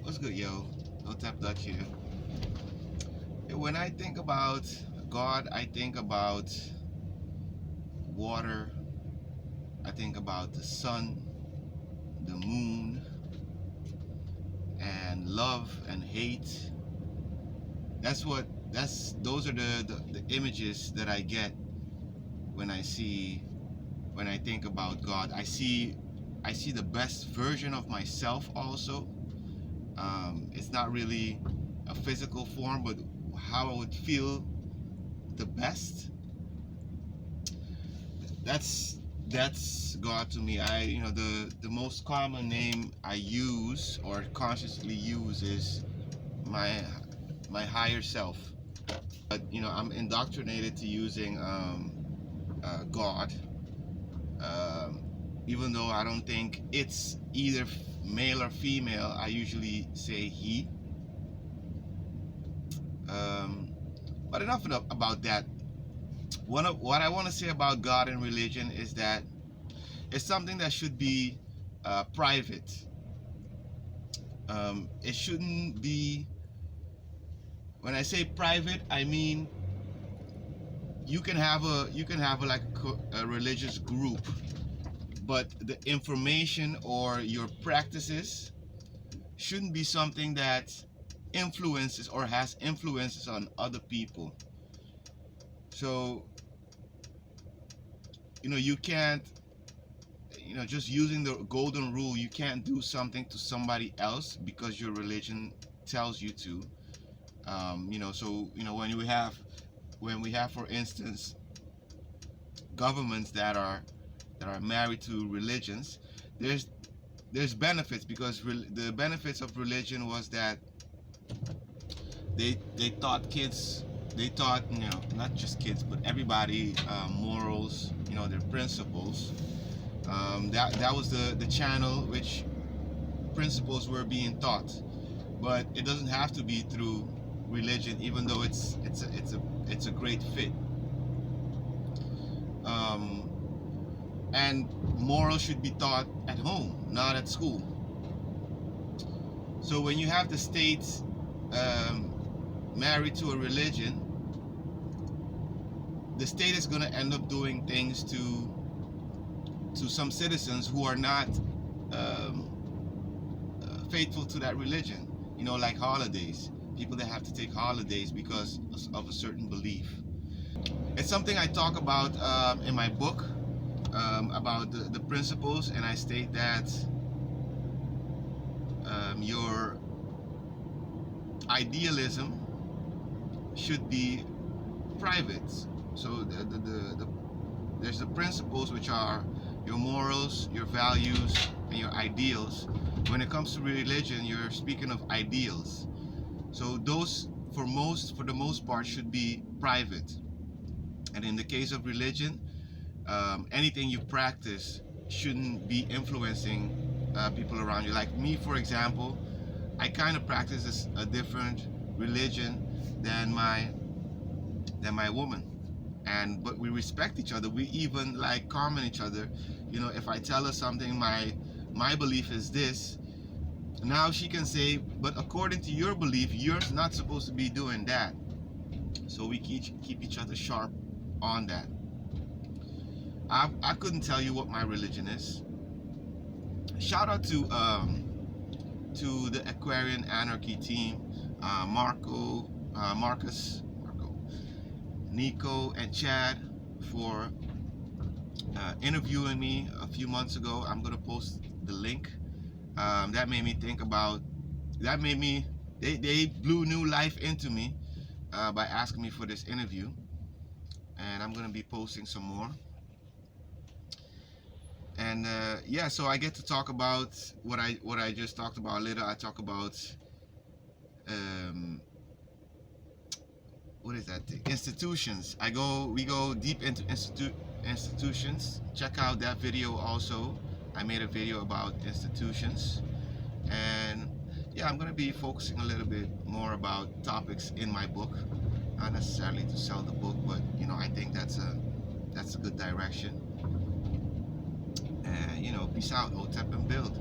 What's good, yo? No Tap Dutch here. When I think about God, I think about water, I think about the sun, the moon, and love and hate. Those are the images that I get when I think about God. I see the best version of myself also. It's not really a physical form, but how I would feel the best. That's God to me. The most common name I use or consciously use is my higher self. But I'm indoctrinated to using God, even though I don't think it's either male or female. I usually say he. But enough about that. What I want to say about God and religion is that it's something that should be private. It shouldn't be. When I say private, I mean you can have a religious group, but the information or your practices shouldn't be something that influences or has influences on other people. So you can't, just using the golden rule, you can't do something to somebody else because your religion tells you to. So when we have, for instance, governments that are married to religions, there's benefits, because the benefits of religion was that they taught kids, not just kids but everybody, morals, their principles. That was the channel which principles were being taught. But it doesn't have to be through religion, even though it's a great fit. And morals should be taught at home, not at school. So when you have the state married to a religion, the state is going to end up doing things to some citizens who are not faithful to that religion. Like holidays. People that have to take holidays because of a certain belief. It's something I talk about in my book, about the principles, and I state that your idealism should be private. So there's the principles, which are your morals, your values, and your ideals. When it comes to religion, you're speaking of ideals. So those, for the most part, should be private. And in the case of religion, anything you practice shouldn't be influencing people around you. Like me, for example, I kind of practice a different religion than my woman, but we respect each other. We even comment each other. If I tell her something, my belief is this. Now she can say, but according to your belief, you're not supposed to be doing that. So we keep each other sharp on that. I couldn't tell you what my religion is. Shout out to the Aquarian Anarchy team, Marcus, Nico, and Chad for interviewing me a few months ago. I'm gonna post the link. That made me think about. They blew new life into me by asking me for this interview, and I'm gonna be posting some more. And so I get to talk about what I just talked about. Later I talk about what is that thing? Institutions. We go deep into institutions. Check out that video also. I made a video about institutions. And I'm going to be focusing a little bit more about topics in my book. Not necessarily to sell the book, but I think that's a good direction. And peace out, Hotep and build.